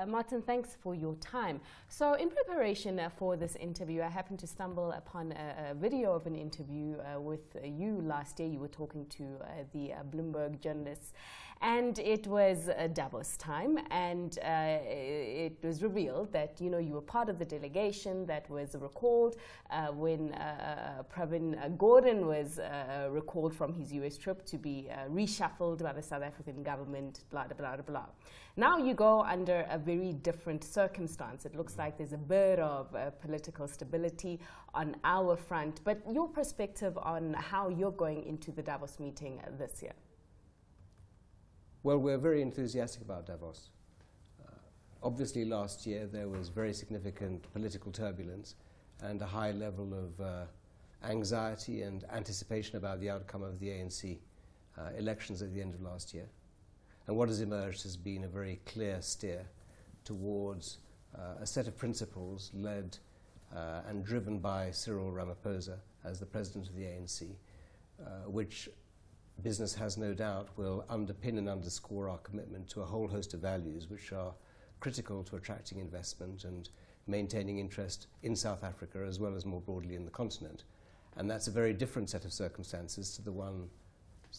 Martin, thanks for your time. So in preparation for this interview, I happened to stumble upon a video of an interview with you last year. You were talking to the Bloomberg journalists, and it was Davos time, and it was revealed that you were part of the delegation that was recalled when Pravin Gordhan was recalled from his US trip to be reshuffled by the South African government, blah, blah, blah, blah. Now you go under a very different circumstance. It looks like there's a bit of political stability on our front, but your perspective on how you're going into the Davos meeting this year? Well, we're very enthusiastic about Davos. Obviously, last year there was very significant political turbulence and a high level of anxiety and anticipation about the outcome of the ANC elections at the end of last year. And what has emerged has been a very clear steer towards a set of principles led and driven by Cyril Ramaphosa as the president of the ANC, which business has no doubt will underpin and underscore our commitment to a whole host of values which are critical to attracting investment and maintaining interest in South Africa as well as more broadly in the continent. And that's a very different set of circumstances to the one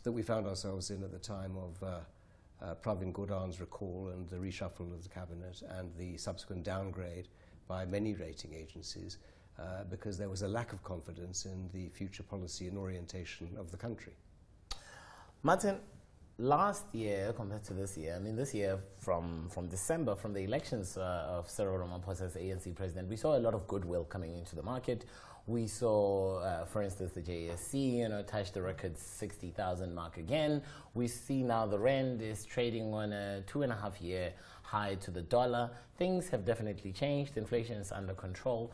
that we found ourselves in at the time of Pravin Gordhan's recall and the reshuffle of the cabinet and the subsequent downgrade by many rating agencies because there was a lack of confidence in the future policy and orientation of the country. Martin, last year compared to this year, I mean this year from December, from the elections of Cyril Ramaphosa as ANC president, we saw a lot of goodwill coming into the market. We saw, for instance, the JSE, touch the record 60,000 mark again. We see now the rand is trading on a 2.5-year high to the dollar. Things have definitely changed. Inflation is under control.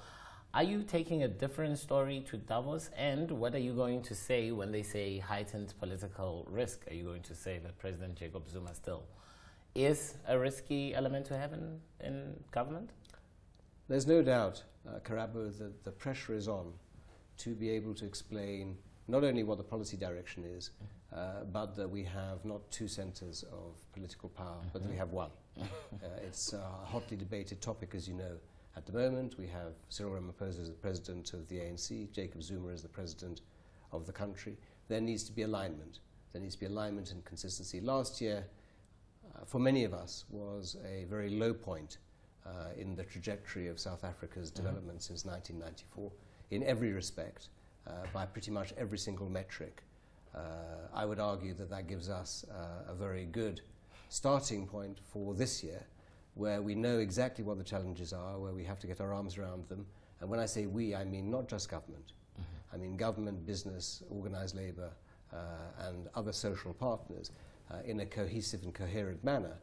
Are you taking a different story to Davos? And what are you going to say when they say heightened political risk? Are you going to say that President Jacob Zuma still is a risky element to have in government? There's no doubt, Karabo, that the pressure is on to be able to explain not only what the policy direction is, but that we have not two centres of political power, but that we have one. It's a hotly debated topic, as you know. At the moment, we have Cyril Ramaphosa as the president of the ANC, Jacob Zuma as the president of the country. There needs to be alignment. There needs to be alignment and consistency. Last year, for many of us, was a very low point in the trajectory of South Africa's development since 1994, in every respect, by pretty much every single metric. I would argue that that gives us a very good starting point for this year, where we know exactly what the challenges are, where we have to get our arms around them. And when I say we, I mean not just government. I mean government, business, organised labour, and other social partners in a cohesive and coherent manner,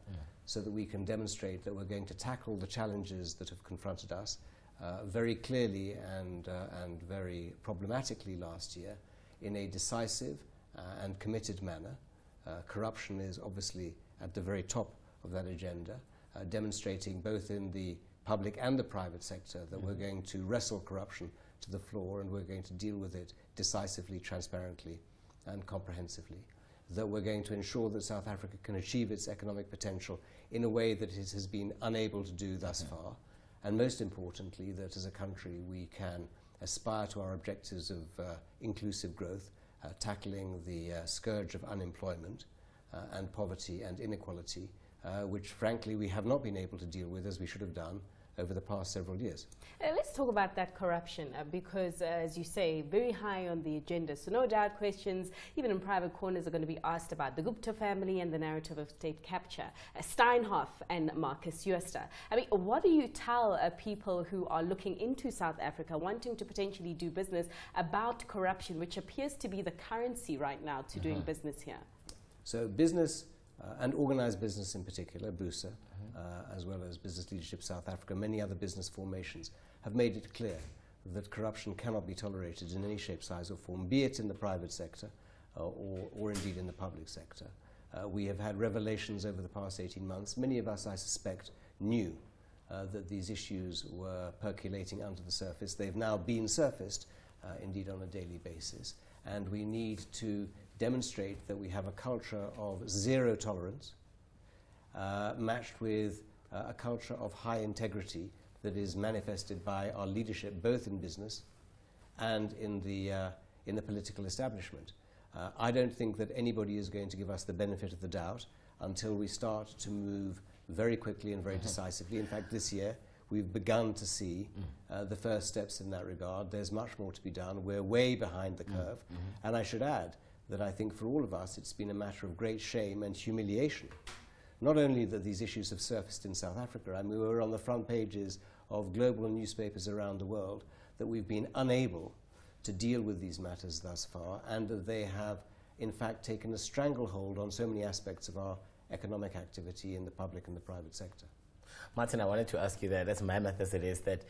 so that we can demonstrate that we're going to tackle the challenges that have confronted us very clearly and very problematically last year in a decisive and committed manner. Corruption is obviously at the very top of that agenda, demonstrating both in the public and the private sector that we're going to wrestle corruption to the floor and we're going to deal with it decisively, transparently and comprehensively. That we're going to ensure that South Africa can achieve its economic potential in a way that it has been unable to do thus far. And most importantly, that as a country we can aspire to our objectives of inclusive growth, tackling the scourge of unemployment and poverty and inequality, which frankly we have not been able to deal with as we should have done over the past several years. Let's talk about that corruption because, as you say, very high on the agenda. So no doubt questions, even in private corners, are going to be asked about the Gupta family and the narrative of state capture, Steinhoff and Marcus Jooste. I mean, what do you tell people who are looking into South Africa, wanting to potentially do business, about corruption, which appears to be the currency right now to doing business here? So business and organised business in particular, BUSA, as well as Business Leadership South Africa, many other business formations, have made it clear that corruption cannot be tolerated in any shape, size or form, be it in the private sector or indeed in the public sector. We have had revelations over the past 18 months. Many of us, I suspect, knew that these issues were percolating under the surface. They've now been surfaced, indeed on a daily basis. And we need to demonstrate that we have a culture of zero tolerance, matched with a culture of high integrity that is manifested by our leadership, both in business and in the political establishment. I don't think that anybody is going to give us the benefit of the doubt until we start to move very quickly and very decisively. In fact, this year, we've begun to see the first steps in that regard. There's much more to be done. We're way behind the curve. And I should add that I think for all of us, it's been a matter of great shame and humiliation. Not only that these issues have surfaced in South Africa, I mean, we were on the front pages of global newspapers around the world, that we've been unable to deal with these matters thus far, and that they have, in fact, taken a stranglehold on so many aspects of our economic activity in the public and the private sector. Martin, I wanted to ask you that, as mammoth as it is, that,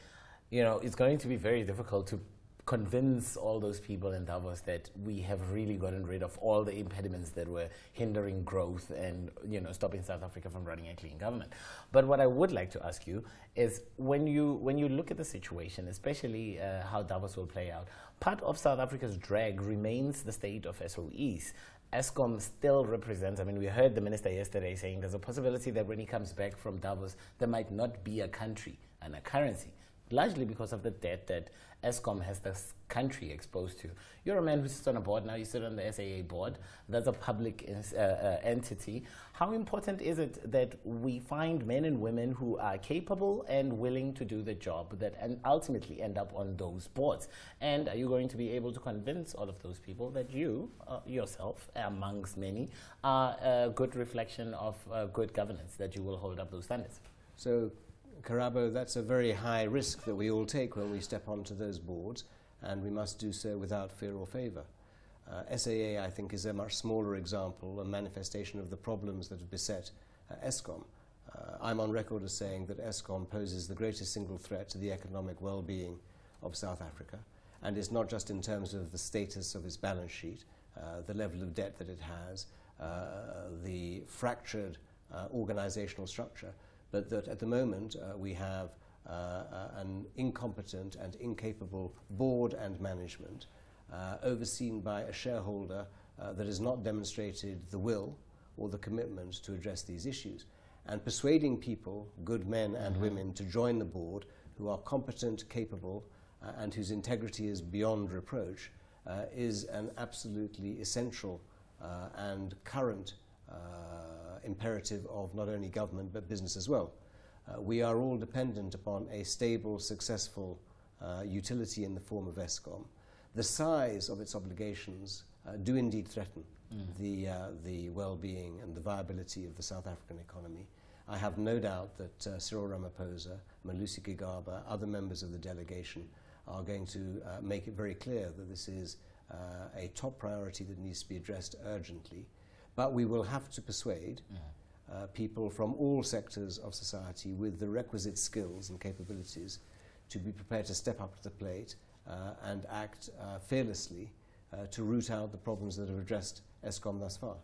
you know, it's going to be very difficult to convince all those people in Davos that we have really gotten rid of all the impediments that were hindering growth and, you know, stopping South Africa from running a clean government. But what I would like to ask you is, when you look at the situation, especially how Davos will play out, part of South Africa's drag remains the state of SOEs. Eskom still represents, I mean, we heard the minister yesterday saying there's a possibility that when he comes back from Davos, there might not be a country and a currency, largely because of the debt that Eskom has this country exposed to. You're a man who sits on a board now, you sit on the SAA board. That's a public entity. How important is it that we find men and women who are capable and willing to do the job that and ultimately end up on those boards? And are you going to be able to convince all of those people that you, yourself, amongst many, are a good reflection of good governance, that you will hold up those standards? So, Karabo, that's a very high risk that we all take when we step onto those boards, and we must do so without fear or favor. SAA, I think, is a much smaller example, a manifestation of the problems that have beset Eskom. I'm on record as saying that Eskom poses the greatest single threat to the economic well-being of South Africa, and it's not just in terms of the status of its balance sheet, the level of debt that it has, the fractured organizational structure, but that at the moment we have an incompetent and incapable board and management overseen by a shareholder that has not demonstrated the will or the commitment to address these issues. And persuading people, good men and women, to join the board who are competent, capable, and whose integrity is beyond reproach is an absolutely essential and current imperative of not only government but business as well. We are all dependent upon a stable, successful utility in the form of Eskom. The size of its obligations do indeed threaten the well-being and the viability of the South African economy. I have no doubt that Cyril Ramaphosa, Malusi Gigaba, other members of the delegation are going to make it very clear that this is a top priority that needs to be addressed urgently. But we will have to persuade people from all sectors of society with the requisite skills and capabilities to be prepared to step up to the plate and act fearlessly to root out the problems that have addressed Eskom thus far.